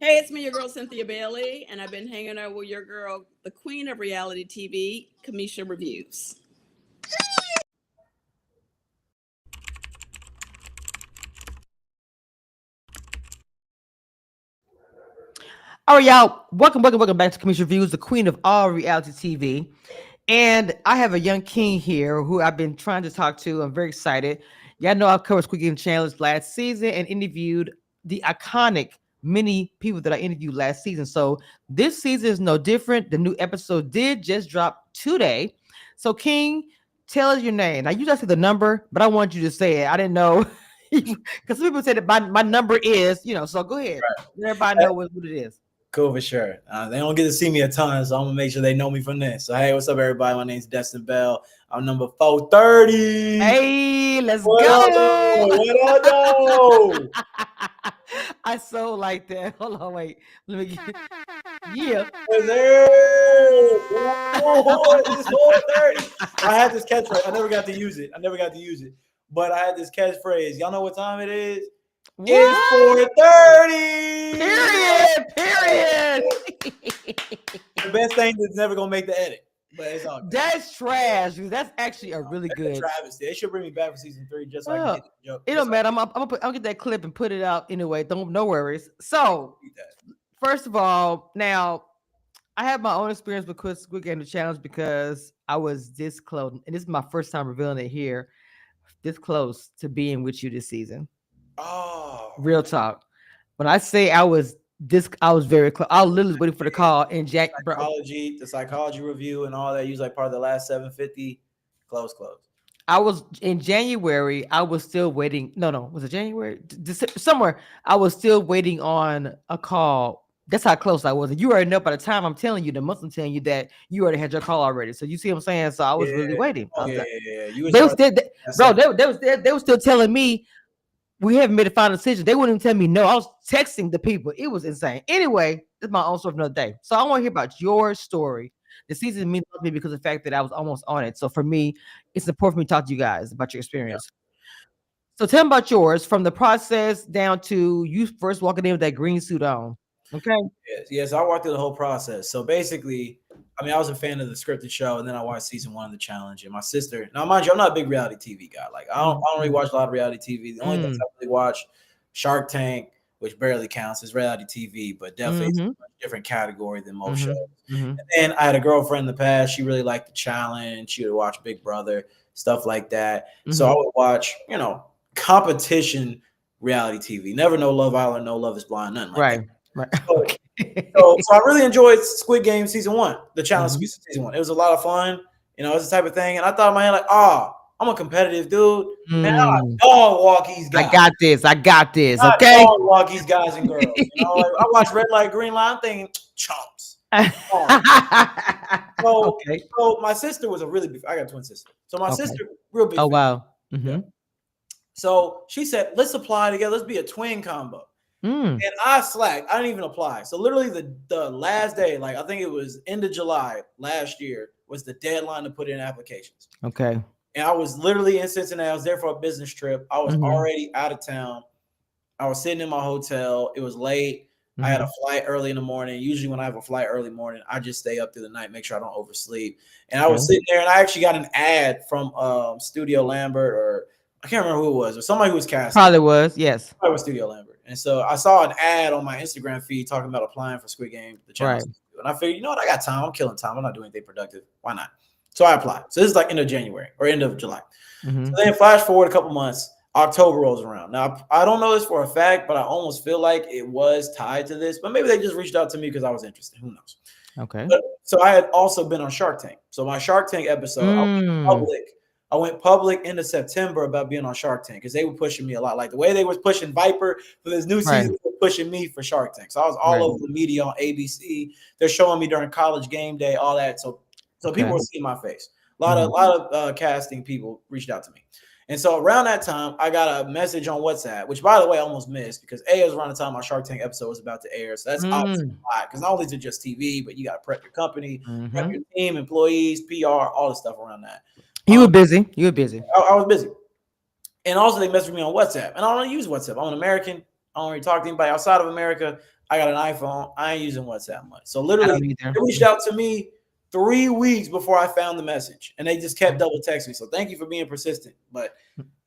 Hey, it's me, your girl Cynthia Bailey, and I've been hanging out with your girl, the queen of reality TV, Kamisha Reviews. All right, y'all. Welcome back to Commission Reviews, the queen of all reality TV. And I have a young king here who I've been trying to talk to. I'm very excited. Y'all know I've covered Squid Game Challenge last season and interviewed the iconic many people that I interviewed last season. So this season is no different. The new episode did just drop today. So King, tell us your name. Now you just said the number, but I want you to say it. I didn't know because some people said that my number is, so go ahead. Let everybody know what it is. Cool, for sure. They don't get to see me a ton, so I'm gonna make sure they know me from this. So hey, what's up, everybody? My name's Destin Bell. I'm number 430. Hey, let's What go. What up, I so like that. Hold on, wait. Let me get yeah. Is there? Oh, it's 430. I had this catchphrase. I never got to use it. But I had this catchphrase. Y'all know what time it is? What? It's 430. Period. The best thing that's never gonna make the edit. But it's all good. That's trash. That's actually a really good travesty. They should bring me back for season 3 just so I can get the joke. It don't matter. I'll get that clip and put it out anyway. No worries. So first of all, now I have my own experience with Squid Game the Challenge because I was this close, and this is my first time revealing it here, this close to being with you this season. Oh, real talk. When I say I was very close. I was literally waiting for the call in Jack. The psychology review and all that. You was like part of the last 750. Close. I was in January. I was still waiting. No, was it January? Somewhere. I was still waiting on a call. That's how close I was. And you already know by the time I'm telling you, the month I'm telling you that you already had your call already. So you see what I'm saying? So I was really waiting. You they were still, bro. They were still telling me we haven't made a final decision. They wouldn't even tell me no. I was texting the people. It was insane. Anyway, it's my own story for another day. So I want to hear about your story. The season means to me because of the fact that I was almost on it. So for me, it's important for me to talk to you guys about your experience. Yeah. So tell me about yours, from the process down to you first walking in with that green suit on. Okay. Yes. I walked through the whole process. So basically, I was a fan of the scripted show, and then I watched season 1 of the challenge. And my sister, now mind you, I'm not a big reality TV guy. Like I don't really watch a lot of reality TV. The only things I really watch, Shark Tank, which barely counts as reality TV, but definitely it's a different category than most shows. And then I had a girlfriend in the past. She really liked the challenge. She would watch Big Brother, stuff like that. So I would watch, competition reality TV. Never no Love Island, no Love is Blind, nothing like that. Right. So I really enjoyed Squid Game season 1, the challenge season 1. It was a lot of fun. It was the type of thing. And I thought in my head, like, I'm a competitive dude. Man, I dog walk these guys. I got this. Okay. Dog walk these guys and girls. I watch Red Light, Green Light. I'm thinking chumps. So my sister was a really big. I got a twin sister. So my sister, real big. Oh wow. So she said, let's apply together. Let's be a twin combo. And I slacked. I didn't even apply. So literally the last day, like I think it was end of July last year, was the deadline to put in applications. Okay. And I was literally in Cincinnati. I was there for a business trip. I was already out of town. I was sitting in my hotel. It was late. I had a flight early in the morning. Usually when I have a flight early morning, I just stay up through the night, make sure I don't oversleep. And I was sitting there, and I actually got an ad from Studio Lambert, or I can't remember who it was, or somebody who was casting. Probably was, yes. Probably was Studio Lambert. And so I saw an ad on my Instagram feed talking about applying for Squid Game, the challenge. Right. And I figured, I got time. I'm killing time. I'm not doing anything productive. Why not? So I applied. So this is like end of January or end of July. So then flash forward a couple months, October rolls around. Now, I don't know this for a fact, but I almost feel like it was tied to this. But maybe they just reached out to me because I was interested. Who knows? Okay. So I had also been on Shark Tank. So my Shark Tank episode, I went public into September about being on Shark Tank because they were pushing me a lot. Like the way they was pushing Viper for this new season, they were pushing me for Shark Tank. So I was all over the media on ABC. They're showing me during college game day, all that. So people were seeing my face. A lot of casting people reached out to me. And so around that time, I got a message on WhatsApp, which, by the way, I almost missed because it was around the time my Shark Tank episode was about to air. So that's obviously a lot because not only is it just TV, but you got to prep your company, prep your team, employees, PR, all the stuff around that. You were busy. I was busy. And also they messaged me on WhatsApp. And I don't use WhatsApp. I'm an American. I don't really talk to anybody outside of America. I got an iPhone. I ain't using WhatsApp much. So I literally, don't either. they reached out to me 3 weeks before I found the message, and they just kept double texting me. So thank you for being persistent. But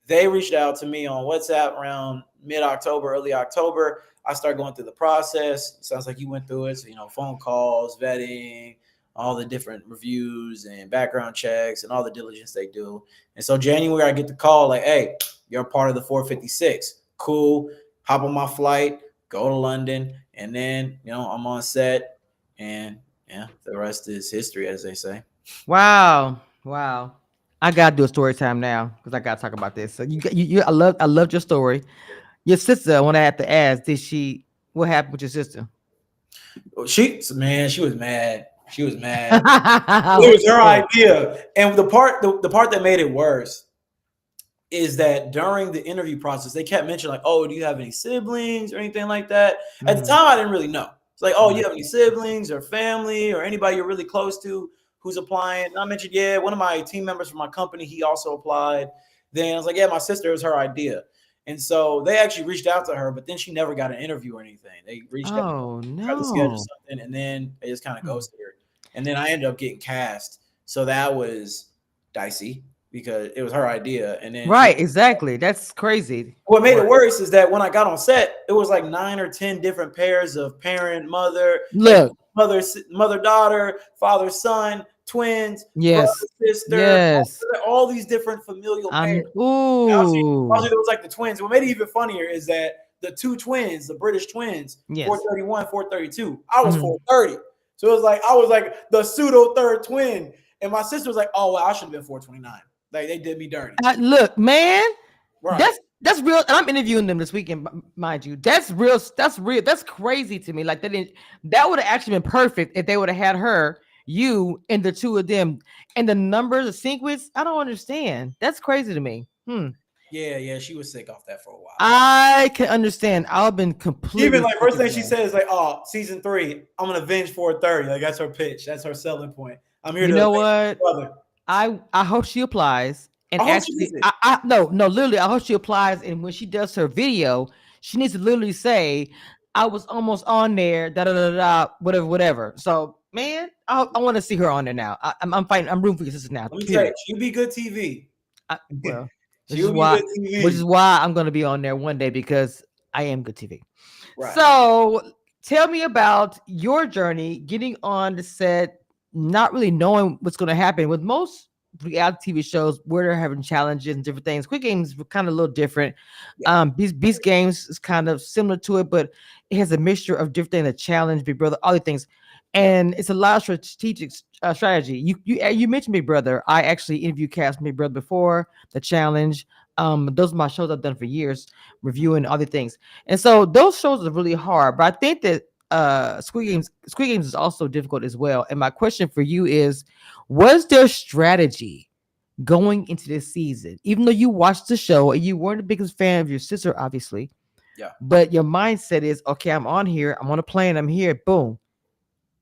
they reached out to me on WhatsApp around mid-October, early October. I started going through the process. Sounds like you went through it. So, phone calls, vetting, all the different reviews and background checks and all the diligence they do. And so January, I get the call like, hey, you're a part of the 456. Cool. Hop on my flight, go to London. And then, I'm on set. And yeah, the rest is history, as they say. Wow. I gotta do a story time now because I gotta talk about this. So I loved your story. Your sister, when I had to ask, what happened with your sister? She was mad. She was mad. It was her idea. And the part that made it worse is that during the interview process, they kept mentioning like, oh, do you have any siblings or anything like that? At the time, I didn't really know. It's like, oh, you have any siblings or family or anybody you're really close to who's applying? And I mentioned, yeah, one of my team members from my company, he also applied. Then I was like, yeah, my sister, it was her idea. And so they actually reached out to her, but then she never got an interview or anything. They reached out, tried to schedule something, and then they just kind of ghosted her. And then I ended up getting cast. So that was dicey because it was her idea. And then exactly. That's crazy. What made it worse is that when I got on set, it was like 9 or 10 different pairs of parent, mother, mother, daughter, father, son, twins, brother, sister, all these different familial pairs. Obviously, it was like the twins. What made it even funnier is that the two twins, the British twins, 431, 432. I was 430. So it was like I was like the pseudo third twin. And my sister was like, oh, well, I should have been 429. Like they did me dirty. Look, man, right. That's real. And I'm interviewing them this weekend, mind you. That's real. That's real. That's crazy to me. Like that would have actually been perfect if they would have had her, you, and the two of them, and the numbers, the sequence. I don't understand. That's crazy to me. Yeah, she was sick off that for a while. I can understand. I've been completely. Even like first thing she said is like, "Oh, season 3, I'm gonna avenge 430." Like that's her pitch. That's her selling point. I'm here. You to know what? Brother. I hope she applies. And actually, no, literally, I hope she applies. And when she does her video, she needs to literally say, "I was almost on there." Whatever. So, man, I want to see her on there now. I'm fighting. I'm rooting for your sister now. Let me tell you, she'll be good TV. Which is why I'm going to be on there one day because I am good TV. Right. So, tell me about your journey getting on the set, not really knowing what's going to happen with most reality TV shows where they're having challenges and different things. Squid Games were kind of a little different. Yeah. Beast Games is kind of similar to it, but it has a mixture of different things, a challenge, Big Brother, all the things. And it's a lot of strategic strategy. You mentioned Big Brother. I actually interviewed cast Big Brother before, the challenge. Those are my shows I've done for years, reviewing other things. And so those shows are really hard, but I think that Squid Games is also difficult as well. And my question for you is, was there strategy going into this season? Even though you watched the show and you weren't the biggest fan of your sister, obviously. Yeah. But your mindset is, okay, I'm on here, I'm on a plane, I'm here, boom.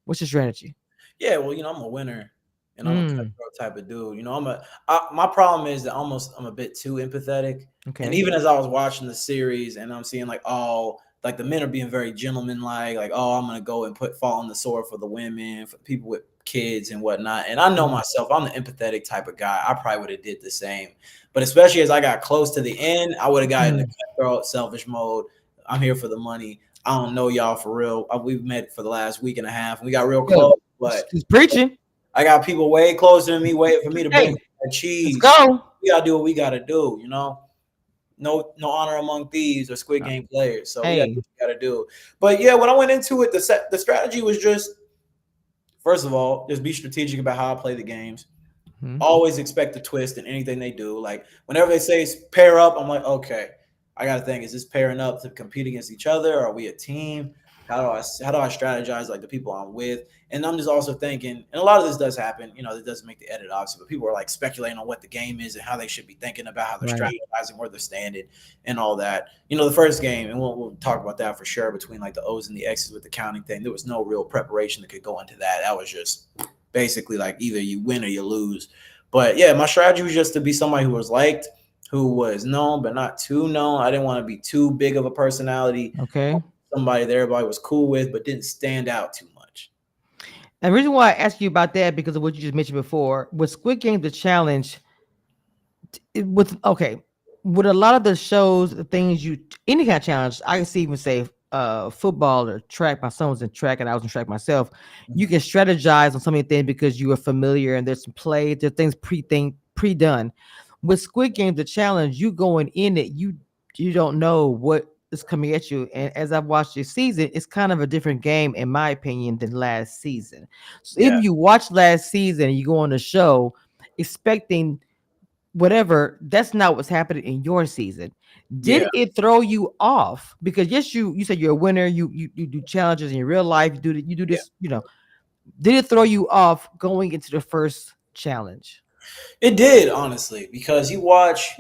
What's your strategy? Yeah, well, I'm a winner. And I'm a cutthroat type of dude. My problem is that I'm a bit too empathetic. Okay. And even as I was watching the series and I'm seeing like the men are being very gentleman-like, like, oh, I'm gonna go and fall on the sword for the women, for people with kids and whatnot. And I know myself, I'm the empathetic type of guy. I probably would have did the same. But especially as I got close to the end, I would have gotten the cutthroat, selfish mode. I'm here for the money. I don't know y'all for real. We've met for the last week and a half. And we got real close, but he's preaching. I got people way closer than me waiting for me to bring that cheese. Let's go. We gotta do what we gotta do, No honor among thieves or Squid Game players. So we gotta do. But yeah, when I went into it, the strategy was just, first of all, just be strategic about how I play the games. Always expect a twist in anything they do. Like whenever they say pair up, I'm like, okay, I gotta think, is this pairing up to compete against each other? Are we a team? How do I strategize like the people I'm with? And I'm just also thinking, and a lot of this does happen, it doesn't make the edit obviously, but people are like speculating on what the game is and how they should be thinking about how they're strategizing, where they're standing and all that. The first game, and we'll talk about that for sure, between like the O's and the X's with the counting thing, there was no real preparation that could go into that. That was just basically like either you win or you lose. But yeah, my strategy was just to be somebody who was liked, who was known but not too known. I didn't want to be too big of a personality. Okay. somebody that everybody was cool with, but didn't stand out too much. And the reason why I asked you about that because of what you just mentioned before, with Squid Game, the challenge, with a lot of the shows, the things any kind of challenge, I can see even say football or track. My son was in track and I was in track myself. You can strategize on so many things because you are familiar and there's some play, there's things pre-done. With Squid Game, the challenge, you going in it, you don't know what is coming at you. And as I've watched this season, it's kind of a different game, in my opinion, than last season. So Yeah. if you watch last season and you go on the show expecting whatever, that's not what's happening in your season. Yeah. Did it throw you off? Because yes, you said you're a winner, you do challenges in your real life, you do this, did it throw you off going into the first challenge? It did, honestly, because you watch,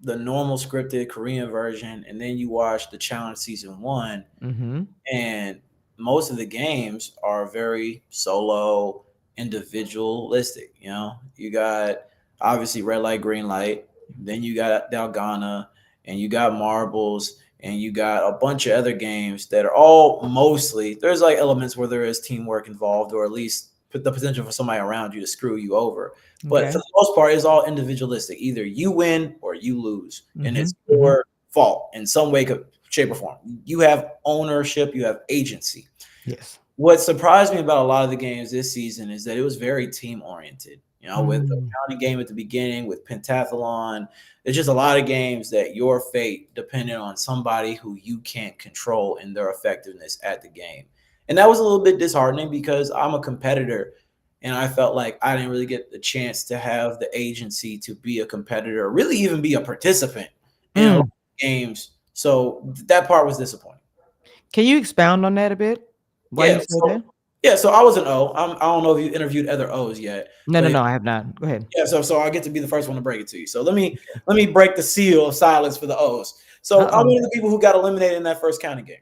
the normal scripted Korean version, and then you watch the challenge season 1, Mm-hmm. and most of the games are very solo, individualistic. You got obviously red light, green light, then you got Dalgona, and you got marbles, and you got a bunch of other games that are all mostly, there's like elements where there is teamwork involved, or at least the potential for somebody around you to screw you over. But Okay. for the most part, it's all individualistic. Either you win or you lose, and it's Mm-hmm. your fault in some way, shape, or form. You have ownership, you have agency. Yes. What surprised me about a lot of the games this season is that it was very team oriented. With the Mm. counting game at the beginning, with pentathlon, there's just a lot of games that your fate depended on somebody who you can't control in their effectiveness at the game. And that was a little bit disheartening because I'm a competitor and I felt like I didn't really get the chance to have the agency to be a competitor, really even be a participant in a lot of games. So that part was disappointing. Can you expound on that a bit? Why you say that? So I was an O. I don't know if you interviewed other O's yet. No, I have not. Go ahead. Yeah, so I get to be the first one to break it to you. So let me break the seal of silence for the O's. So Uh-oh. I'm one of the people who got eliminated in that first counting game.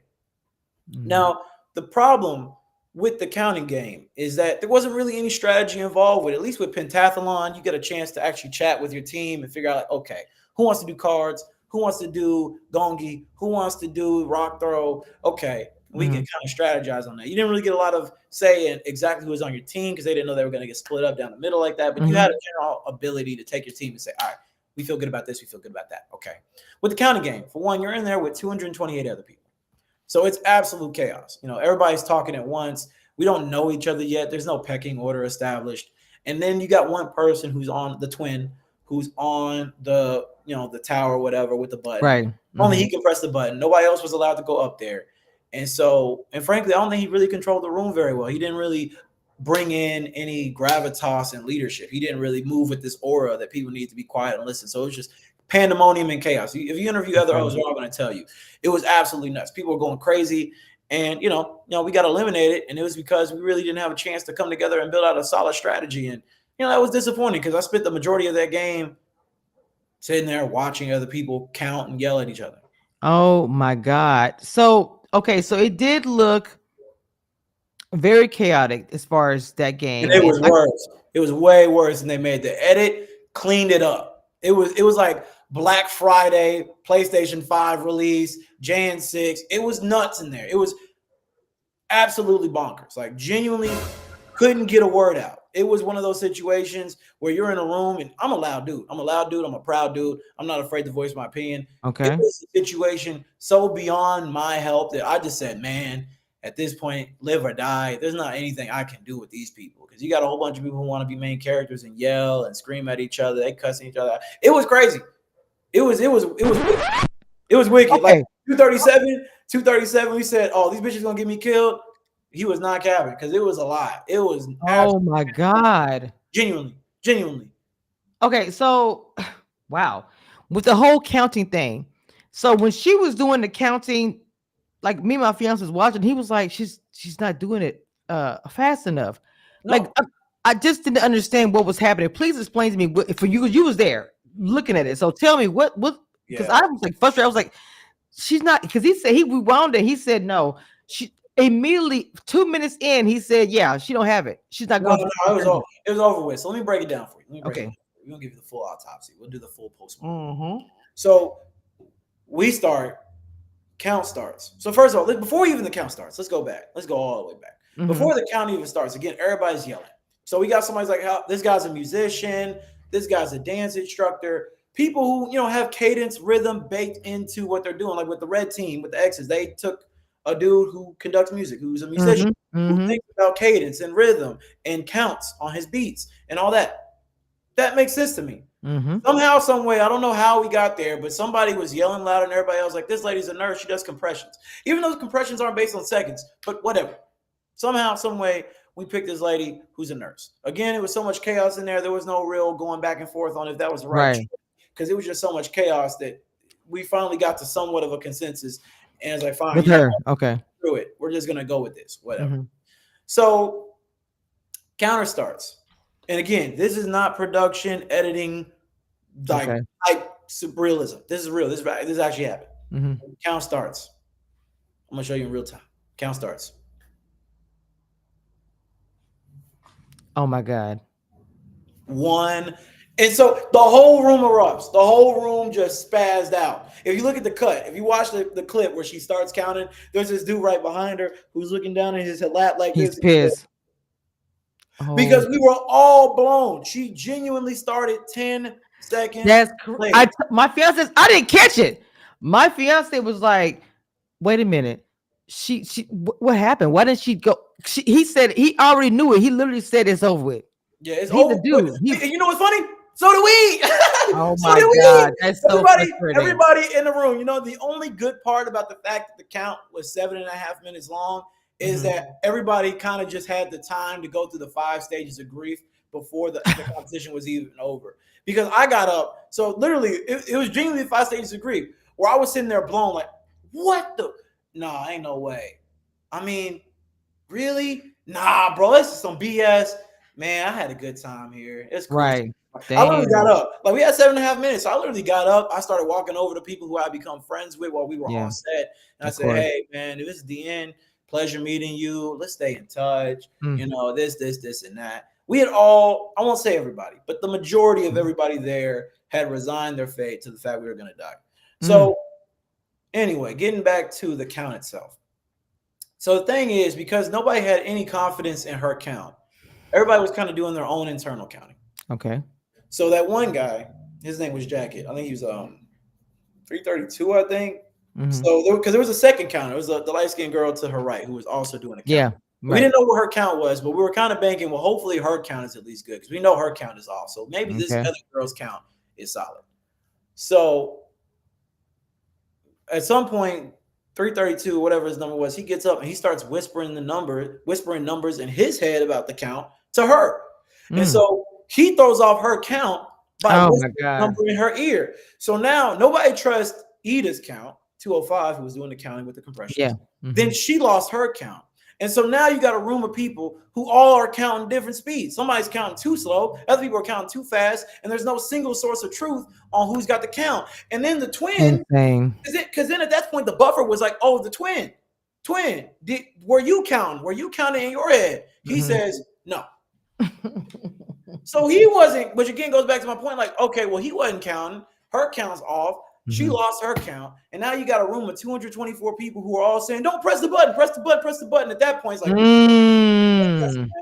Mm. Now, the problem with the counting game is that there wasn't really any strategy involved with it. At least with pentathlon, you get a chance to actually chat with your team and figure out, like, okay, who wants to do cards? Who wants to do gongi? Who wants to do rock throw? Okay, we can kind of strategize on that. You didn't really get a lot of say in exactly who was on your team because they didn't know they were going to get split up down the middle like that. But you had a general ability to take your team and say, all right, we feel good about this. We feel good about that. Okay. With the counting game, for one, you're in there with 228 other people. So it's absolute chaos. Everybody's talking at once. We don't know each other yet. There's no pecking order established. And then you got one person who's on the twin, who's on the, the tower or whatever with the button. Right. Only he can press the button. Nobody else was allowed to go up there. And frankly, I don't think he really controlled the room very well. He didn't really bring in any gravitas and leadership. He didn't really move with this aura that people need to be quiet and listen. So it was just pandemonium and chaos. If you interview other O's, they're all going to tell you it was absolutely nuts. People were going crazy, and we got eliminated, and it was because we really didn't have a chance to come together and build out a solid strategy. And that was disappointing because I spent the majority of that game sitting there watching other people count and yell at each other. Oh my God! So it did look very chaotic as far as that game. And it was worse. It was way worse than they made. The edit cleaned it up. It was like Black Friday, PlayStation 5 release, Jan 6. It was nuts in there. It was absolutely bonkers. Like, genuinely couldn't get a word out. It was one of those situations where you're in a room, and I'm a loud dude. I'm a proud dude. I'm not afraid to voice my opinion. Okay. It was a situation so beyond my help that I just said, man, at this point, live or die. There's not anything I can do with these people because you got a whole bunch of people who want to be main characters and yell and scream at each other. They cussing each other out. It was crazy. It was wicked. Okay. Like 237. We said, oh, these bitches gonna get me killed. He was not capping because it was a lie. It was. Oh my God. Genuinely. Okay, so wow, with the whole counting thing. So when she was doing the counting, like me and my fiance was watching, he was like, she's not doing it fast enough. No. Like I just didn't understand what was happening. Please explain to me for you was there looking at it. So tell me what because I was like frustrated. I was like, she's not, because he said he rewound it. He said no. She immediately 2 minutes in, he said, yeah, she don't have it. She's not going. No, it was over with. So let me break it down for you. Okay. We're gonna give you the full autopsy. We'll do the full postmortem. Mm-hmm. So we start count starts. So first of all, before even the count starts, let's go back. Let's go all the way back. Mhm. Before the count even starts, again, everybody's yelling. So we got somebody's like, this guy's a musician, this guy's a dance instructor. People who have cadence, rhythm baked into what they're doing. Like with the red team, with the X's, they took a dude who conducts music, who's a musician, who thinks about cadence and rhythm and counts on his beats and all that. That makes sense to me. Somehow, some way, I don't know how we got there, but somebody was yelling loud and everybody else like, this lady's a nurse. She does compressions. Even though the compressions aren't based on seconds, but whatever. Somehow, some way, we picked this lady who's a nurse. Again, it was so much chaos in there. There was no real going back and forth on if that was the right choice, because it was just so much chaos that we finally got to somewhat of a consensus. And it's like, fine. With her. Okay. Screw it. We're just going to go with this. Whatever. So, counter starts. And again, this is not production, editing, like realism. This is real. This actually happened. Count starts. I'm gonna show you in real time. Count starts. Oh my God. 1. And so the whole room erupts. The whole room just spazzed out. If you look at the cut, if you watch the clip where she starts counting, there's this dude right behind her who's looking down in his lap like He's this. pissed. Because we were all blown. She genuinely started 10 seconds. That's correct. My fiance, I didn't catch it. My fiance was like, wait a minute. She what happened? Why didn't she go? He said he already knew it. He literally said it's over with. Yeah, it's He's over. a dude. And you know what's funny? So do we. Oh my God. That's so frustrating. Everybody in the room, the only good part about the fact that the count was 7.5 minutes long is that everybody kind of just had the time to go through the 5 stages of grief before the competition was even over. Because I got up, so literally it was genuinely 5 stages of grief where I was sitting there blown like, what the? Nah, ain't no way. I mean, really? Nah, bro, this is some BS. Man, I had a good time here. It's cool. Right. I literally got up. Like we had 7.5 minutes. So I literally got up. I started walking over to people who I become friends with while we were on set. And I said, hey, man, if this is the end, pleasure meeting you. Let's stay in touch. This, and that. We had all, I won't say everybody, but the majority of everybody there had resigned their fate to the fact we were going to die. So anyway, getting back to the count itself. So the thing is, because nobody had any confidence in her count, everybody was kind of doing their own internal counting. Okay. So that one guy, his name was Jacket. I think he was 332, I think. So because there was a second count. It was the light-skinned girl to her right who was also doing a count. Yeah. We didn't know what her count was, but we were kind of banking, well, hopefully her count is at least good because we know her count is off. So maybe this other girl's count is solid. So at some point, 332, whatever his number was, he gets up and he starts whispering numbers in his head about the count to her. And so he throws off her count by whispering a number in her ear. So now nobody trusts Ida's count, 205, who was doing the counting with the compressions. Yeah. Then she lost her count. And so now you got a room of people who all are counting different speeds. Somebody's counting too slow. Other people are counting too fast. And there's no single source of truth on who's got the count. And then the twin, because then at that point, the buffer was like, oh, the twin, were you counting? Were you counting in your head? He says, no. So he wasn't, which again goes back to my point, like, okay, well, he wasn't counting. Her count's off. She lost her count. And now you got a room of 224 people who are all saying, don't press the button, press the button, press the button. At that point, it's like,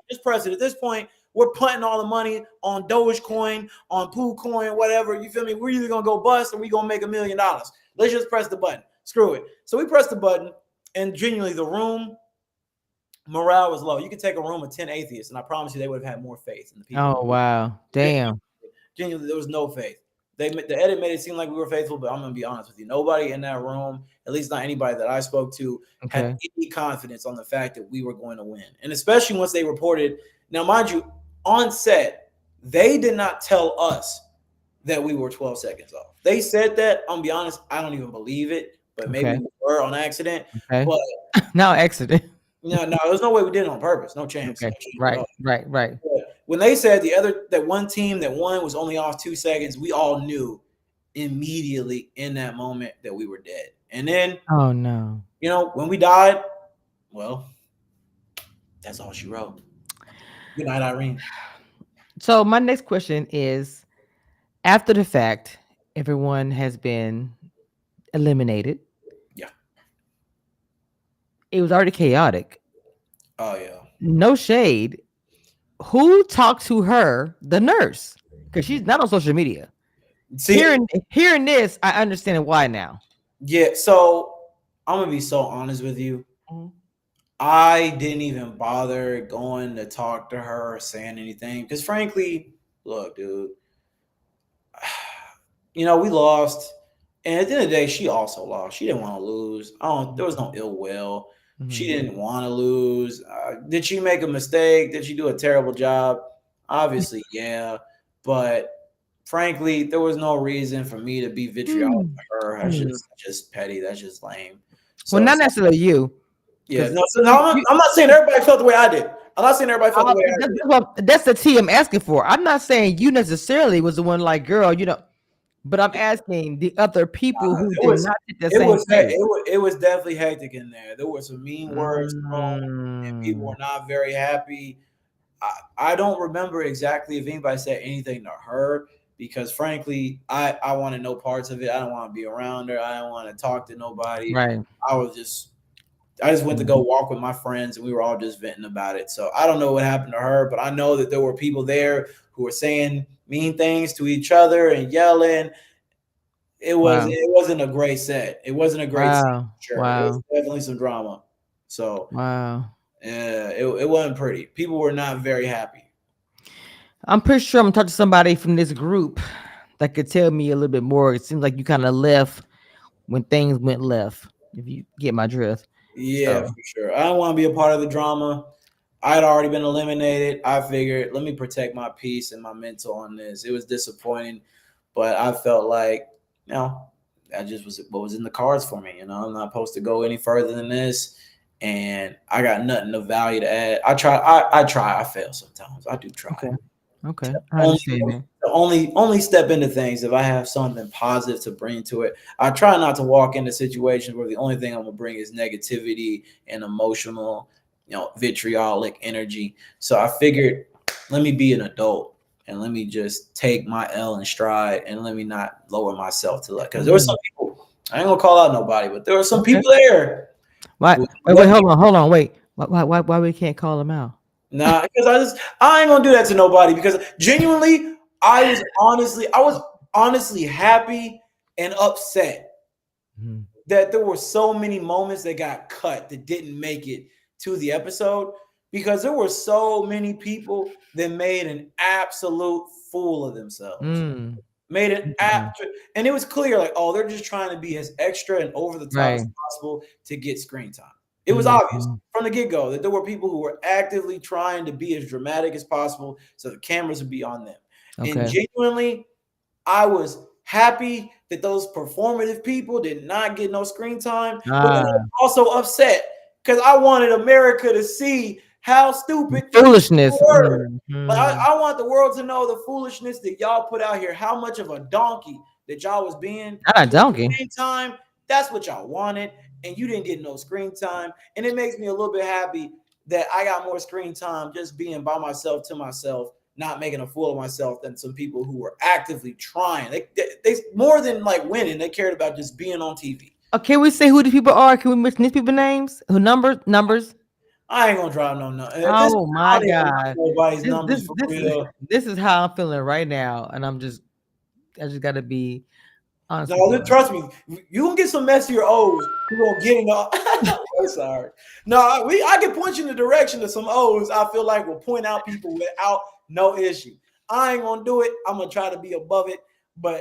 just press it. At this point, we're punting all the money on Dogecoin, on PooCoin, whatever. You feel me? We're either going to go bust or we're going to make $1 million. Let's just press the button. Screw it. So we pressed the button, and genuinely the room morale was low. You could take a room of 10 atheists, and I promise you they would have had more faith in the people. Oh, wow. Damn. Genuinely, there was no faith. The edit made it seem like we were faithful, but I'm going to be honest with you. Nobody in that room, at least not anybody that I spoke to, had any confidence on the fact that we were going to win. And especially once they reported, now mind you, on set, they did not tell us that we were 12 seconds off. They said that. I'm going to be honest, I don't even believe it, but maybe we were on accident. But no accident. No, there's no way we did it on purpose. No chance. Okay. Right. But when they said that one team that won was only off 2 seconds, we all knew immediately in that moment that we were dead. And then, oh no, when we died, well, that's all she wrote. Good night, Irene. So my next question is, after the fact, everyone has been eliminated. Yeah. it was already chaotic. Oh yeah. No shade. Who talked to her, the nurse? Because she's not on social media. See, Hearing this, I understand why now. yeah. So I'm gonna be so honest with you. Mhm. I didn't even bother going to talk to her or saying anything because, frankly, look, dude, we lost, and at the end of the day, she also lost. She didn't want to lose. There was no ill will. She Mhm. didn't want to lose. Did she make a mistake? Did she do a terrible job? Obviously, yeah. But frankly, there was no reason for me to be vitriolic Mm. to her. That's just petty. That's just lame. Well, So not necessarily you, yeah, because no. So no, I'm not saying everybody felt the way I did. I'm not saying everybody felt the way I did. that's the tea I'm asking for. I'm not saying you necessarily was the one like, girl, but I'm asking the other people who It did was not take the it same was place. it was definitely hectic in there. There were some mean words thrown, and people Mm. were not very happy. I don't remember exactly if anybody said anything to her because frankly, I wanted no parts of it. I don't want to be around her. I don't want to talk to nobody. Right. I just went to go walk with my friends and we were all just venting about it. So I don't know what happened to her, but I know that there were people there who were saying mean things to each other and yelling. Wow. It wasn't a great set. It wasn't a great set Wow. for sure. It was Wow. definitely some drama. So Wow. yeah, it wasn't pretty. People were not very happy. I'm pretty sure I'm gonna talk to somebody from this group that could tell me a little bit more. It seems like you kind of left when things went left, if you get my drift. Yeah, So for sure. I don't want to be a part of the drama. I had already been eliminated. I figured, let me protect my peace and my mental on this. It was disappointing, but I felt like, that just was what was in the cards for me. I'm not supposed to go any further than this, and I got nothing of value to add. I try. I try. I fail sometimes. I do try. okay, I Only, understand that. only step into things if I have something positive to bring to it. I try not to walk into situations where the only thing I'm gonna bring is negativity and emotional, vitriolic energy. So I figured, let me be an adult and let me just take my L in stride and let me not lower myself to because there were some people. I ain't gonna call out nobody, but there were some people there. Why? Wait, hold on, wait. Why we can't call them out? Nah, because I ain't gonna do that to nobody because genuinely I was honestly happy and upset Mhm. that there were so many moments that got cut that didn't make it to the episode because there were so many people that made an absolute fool of themselves. Mm. Made it and it was clear like, oh, they're just trying to be as extra and over the top as Right. possible to get screen time. It was obvious from the get-go that there were people who were actively trying to be as dramatic as possible so the cameras would be on them. And Okay. genuinely, I was happy that those performative people did not get no screen time, but then I was also upset because I wanted America to see how stupid these Foolishness. people were. Like Mhm. I want the world to know the foolishness that y'all put out here, how much of a donkey that y'all was being. Not a But at donkey. the same time, that's what y'all wanted, and you didn't get no screen time. And it makes me a little bit happy that I got more screen time just being by myself to myself, not making a fool of myself than some people who were actively trying. They more than like winning, they cared about just being on TV. Can we say who the people are? Can we mention these people names? Who numbers? I ain't gonna drop no number. This Oh I my don't even God. know nobody's This numbers this for this is real. this is how I'm feeling right now. And I just gotta be honest with No, you. trust me, you gonna get some messier O's. You gonna get in the. I'm sorry. No, I can point you in the direction of some O's. I feel like will point out people without no issue. I ain't gonna do it. I'm gonna try to be above it.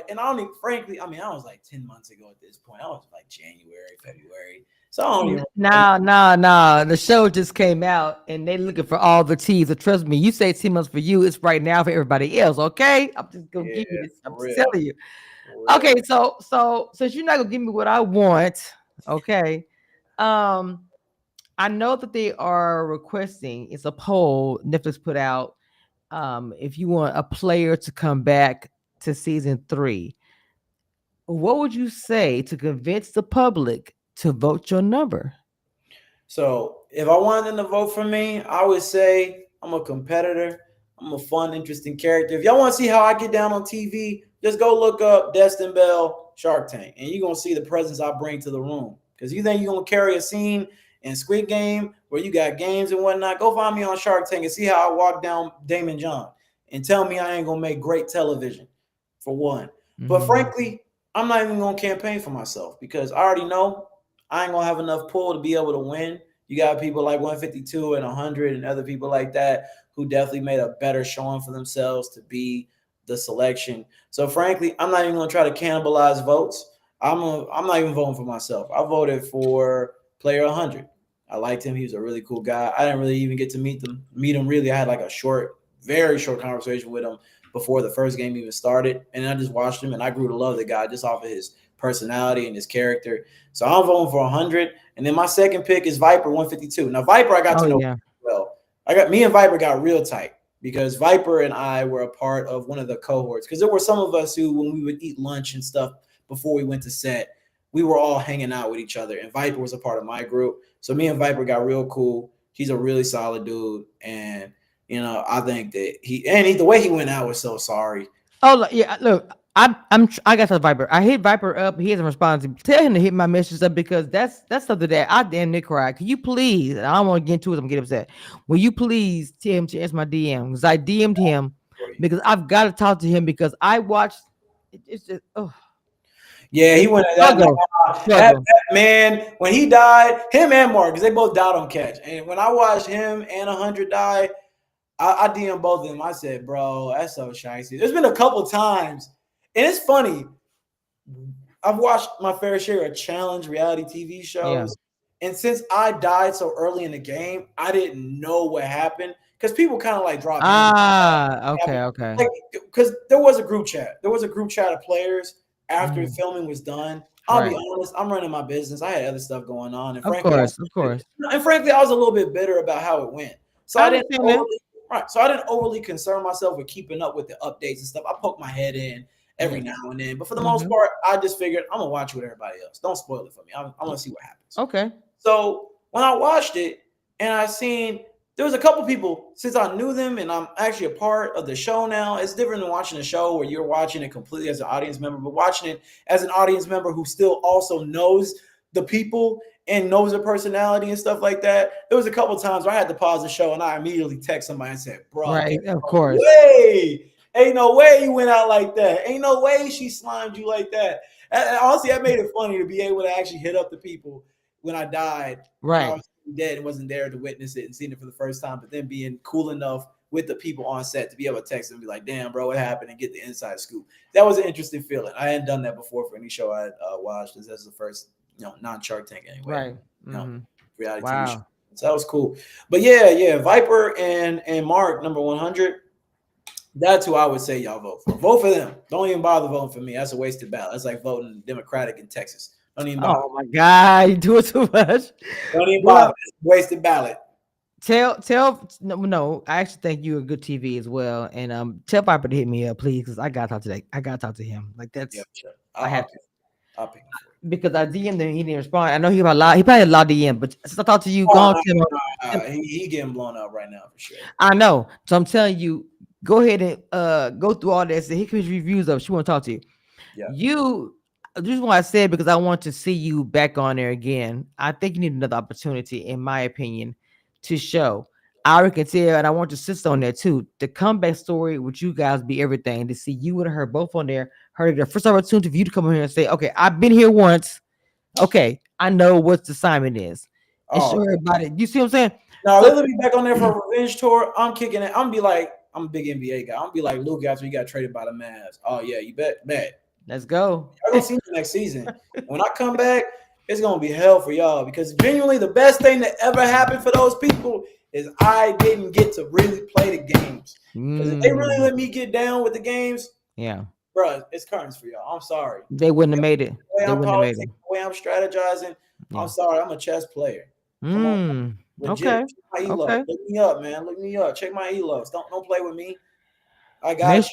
And I don't even, frankly, I mean, I was like 10 months ago at this point. I was like January, February. So I don't even. No. The show just came out and they looking for all the T's. So trust me, you say 10 months for you, it's right now for everybody else. Okay. I'm just gonna give you Yeah, this. I'm for just real. telling you. For real. Okay, so since you're not gonna give me what I want, okay. I know that they are requesting, it's a poll Netflix put out. If you want a player to come back to season 3, what would you say to convince the public to vote your number? So if I wanted them to vote for me, I would say I'm a competitor. I'm a fun, interesting character. If y'all want to see how I get down on TV, just go look up Destin Bell Shark Tank, and you're gonna see the presence I bring to the room. Because you think you're gonna carry a scene and Squid Game, where you got games and whatnot, go find me on Shark Tank and see how I walk down Damon John and tell me I ain't gonna make great television for one. But frankly, I'm not even gonna campaign for myself because I already know I ain't gonna have enough pull to be able to win. You got people like 152 and 100 and other people like that who definitely made a better showing for themselves to be the selection. So frankly, I'm not even gonna try to cannibalize votes. I'm not even voting for myself. I voted for player 100. I liked him. He was a really cool guy. I didn't really even get to meet him really. I had like a very short conversation with him before the first game even started. And I just watched him and I grew to love the guy just off of his personality and his character. So I'm voting for 100. And then my second pick is Viper 152. Now Viper, I got to know well. Me and Viper got real tight because Viper and I were a part of one of the cohorts. Because there were some of us who, when we would eat lunch and stuff before we went to set, we were all hanging out with each other. And Viper was a part of my group. So me and Viper got real cool. He's a really solid dude. And, I think that the way he went out was so sorry. Oh, yeah. Look, I got the Viper. I hit Viper up. He hasn't responded. Tell him to hit my messages up because that's something that I damn near cried. Can you please? I don't want to get into it. I'm getting upset. Will you please tell him to answer my DM? Because I DM'd him because I've got to talk to him because I watched. It's just Yeah, he went that man when he died. Him and Mark, because they both died on catch. And when I watched him and 100 die, I DM'd both of them. I said, bro, that's so shicey. There's been a couple times, and it's funny. I've watched my fair share of challenge reality TV shows, and since I died so early in the game, I didn't know what happened because people kind of like dropped. Okay. Because there was a group chat. There was a group chat of players after filming was done. I'll be honest, I'm running my business. I had other stuff going on, and frankly, of course. And frankly, I was a little bit bitter about how it went. So I didn't overly concern myself with keeping up with the updates and stuff. I poke my head in every now and then, but for the most part, I just figured I'm gonna watch it with everybody else. Don't spoil it for me. I want to see what happens. Okay. So when I watched it and I seen there was a couple people, since I knew them and I'm actually a part of the show now, it's different than watching a show where you're watching it completely as an audience member, but watching it as an audience member who still also knows the people and knows their personality and stuff like that. There was a couple of times where I had to pause the show and I immediately text somebody and said, bro, of course. Ain't no way you went out like that. Ain't no way she slimed you like that. And honestly, that made it funny to be able to actually hit up the people when I died. Right. I was dead and wasn't there to witness it and seen it for the first time, but then being cool enough with the people on set to be able to text them and be like, damn, bro, what happened? And get the inside scoop. That was an interesting feeling. I hadn't done that before for any show I had watched. This is the first, non-Shark Tank anyway. Right. Reality TV show. So that was cool. But yeah, Viper and Mark, number 100. That's who I would say y'all vote for. Vote for them. Don't even bother voting for me. That's a wasted ballot. That's like voting Democratic in Texas. Don't even bother. Oh my God, you do it too much. Don't even bother. It's a wasted ballot. No, I actually think you're a good TV as well. And tell Viper to hit me up, please, because I gotta talk to him. Like that's sure. I have to. I'll pick him. Because I DM'd him, he didn't respond. I know he probably had a lot of DM, but since I talked to you, he getting blown up right now for sure. I know. So I'm telling you, go ahead and go through all this. He can reviews up. She want to talk to you. Yeah. This is what I said because I want to see you back on there again. I think you need another opportunity, in my opinion, to show. I can tell, and I want to insist on that too. The comeback story with you guys be everything. To see you and her both on there, the first opportunity for you to come in here and say, "Okay, I've been here once. Okay, I know what the assignment is." And show everybody. You see what I'm saying? Now, let me back on there for a revenge tour. I'm kicking it. I'm be like, I'm a big NBA guy. I'm be like Luke after he got traded by the Mavs. Oh yeah, you bet. Let's go. I'm gonna see you next season. When I come back, it's gonna be hell for y'all because genuinely the best thing that ever happened for those people is I didn't get to really play the games. Because if they really let me get down with the games, bro, it's curtains for y'all. I'm sorry. They wouldn't have made it. The way I'm strategizing, I'm sorry. I'm a chess player. Come on. Legit. Okay. Look me up, man. Look me up. Check my elos. Don't play with me. I got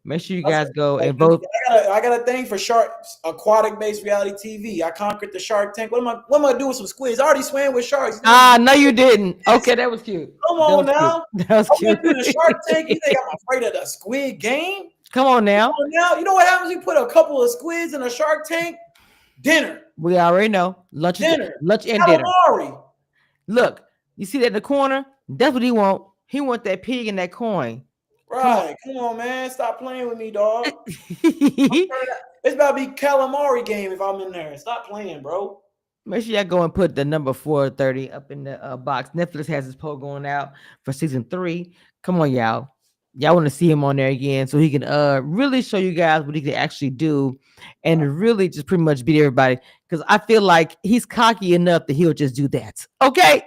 make sure you guys go and vote. I got a thing for sharks, aquatic-based reality TV. I conquered the Shark Tank. What am I gonna do with some squids? I already swam with sharks. No, you didn't. Okay, that was cute. Come on now. That was cute. The Shark Tank. You think I'm afraid of the Squid Game? Come on now. You know what happens? You put a couple of squids in a Shark Tank. Dinner. We already know. Lunch and dinner. Look, you see that in the corner? That's what he want. He want that pig and that coin. Right. Come on, man. Stop playing with me, dog. Make It's about to be calamari game if I'm in there. Stop playing, bro. sure y'all go and put the number 430 up in the box. Netflix has his poll going out for season 3. Come on, y'all. Y'all want to see him on there again so he can really show you guys what he can actually do and really just pretty much beat everybody. Because I feel like he's cocky enough that he'll just do that. Okay.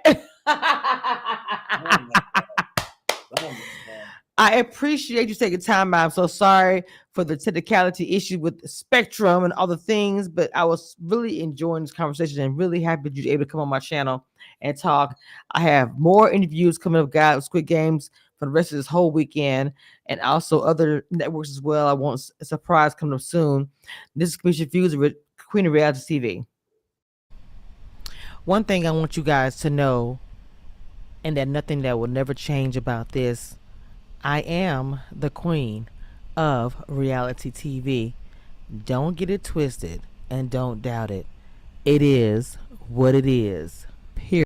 I appreciate you taking time out. I'm so sorry for the technicality issue with the spectrum and all the things, but I was really enjoying this conversation and really happy that you were able to come on my channel and talk. I have more interviews coming up, guys, with Squid Games for the rest of this whole weekend and also other networks as well. I want a surprise coming up soon. This is Commissioner Views with Queen of Reality TV. One thing I want you guys to know, and that nothing that will never change about this, I am the queen of reality TV. Don't get it twisted and don't doubt it. It is what it is.